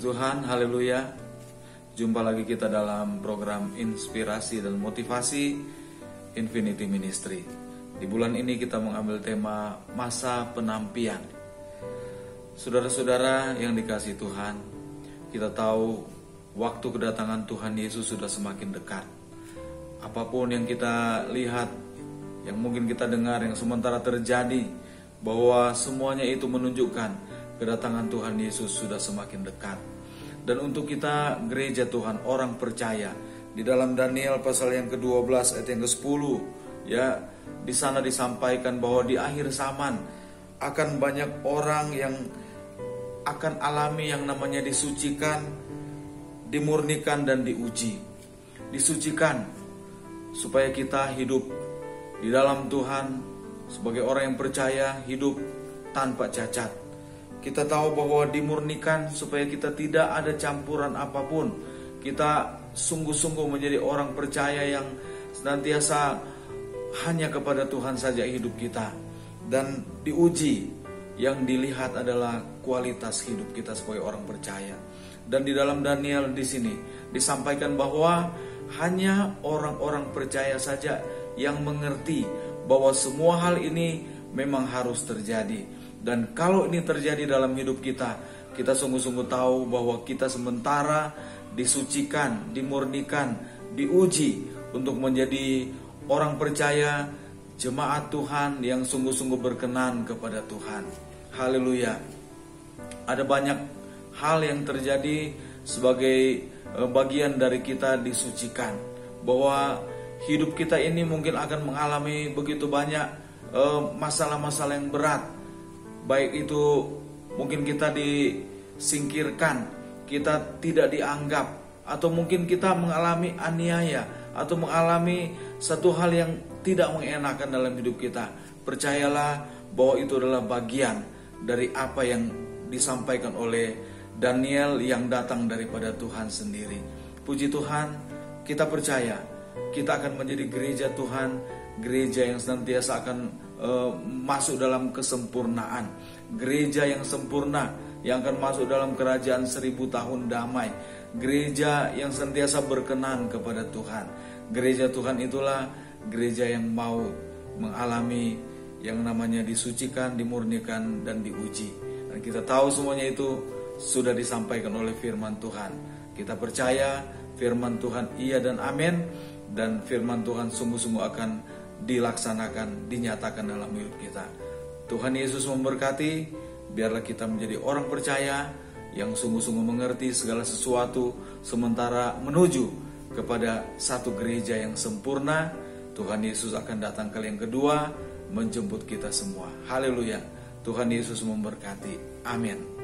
Tuhan, haleluya. Jumpa lagi kita dalam program inspirasi dan motivasi Infinity Ministry. Di bulan ini kita mengambil tema masa penampian. Saudara-saudara yang dikasihi Tuhan, kita tahu waktu kedatangan Tuhan Yesus sudah semakin dekat. Apapun yang kita lihat, yang mungkin kita dengar, yang sementara terjadi, bahwa semuanya itu menunjukkan kedatangan Tuhan Yesus sudah semakin dekat. Dan untuk kita gereja Tuhan, orang percaya, di dalam Daniel pasal yang ke-12 ayat yang ke-10, ya, di sana disampaikan bahwa di akhir zaman akan banyak orang yang akan alami yang namanya disucikan, dimurnikan dan diuji. Disucikan supaya kita hidup di dalam Tuhan sebagai orang yang percaya, hidup tanpa cacat. Kita tahu bahwa dimurnikan supaya kita tidak ada campuran apapun. Kita sungguh-sungguh menjadi orang percaya yang senantiasa hanya kepada Tuhan saja hidup kita. Dan diuji, yang dilihat adalah kualitas hidup kita sebagai orang percaya. Dan di dalam Daniel di sini disampaikan bahwa hanya orang-orang percaya saja yang mengerti bahwa semua hal ini memang harus terjadi. Dan kalau ini terjadi dalam hidup kita, kita sungguh-sungguh tahu bahwa kita sementara disucikan, dimurnikan, diuji untuk menjadi orang percaya, jemaat Tuhan yang sungguh-sungguh berkenan kepada Tuhan. Haleluya. Ada banyak hal yang terjadi sebagai bagian dari kita disucikan, bahwa hidup kita ini mungkin akan mengalami begitu banyak masalah-masalah yang berat. Baik itu mungkin kita disingkirkan, kita tidak dianggap, atau mungkin kita mengalami aniaya, atau mengalami satu hal yang tidak mengenakan dalam hidup kita. Percayalah bahwa itu adalah bagian dari apa yang disampaikan oleh Daniel yang datang daripada Tuhan sendiri. Puji Tuhan, kita percaya kita akan menjadi gereja Tuhan, gereja yang senantiasa akan masuk dalam kesempurnaan, gereja yang sempurna yang akan masuk dalam kerajaan 1000 tahun damai, gereja yang senantiasa berkenan kepada Tuhan. Gereja Tuhan itulah gereja yang mau mengalami yang namanya disucikan, dimurnikan dan diuji. Dan kita tahu semuanya itu sudah disampaikan oleh firman Tuhan. Kita percaya firman Tuhan iya dan amin, dan firman Tuhan sungguh-sungguh akan dilaksanakan, dinyatakan dalam hidup kita. Tuhan Yesus memberkati. Biarlah kita menjadi orang percaya yang sungguh-sungguh mengerti segala sesuatu, sementara menuju kepada satu gereja yang sempurna. Tuhan Yesus akan datang kali yang kedua menjemput kita semua. Haleluya. Tuhan Yesus memberkati. Amin.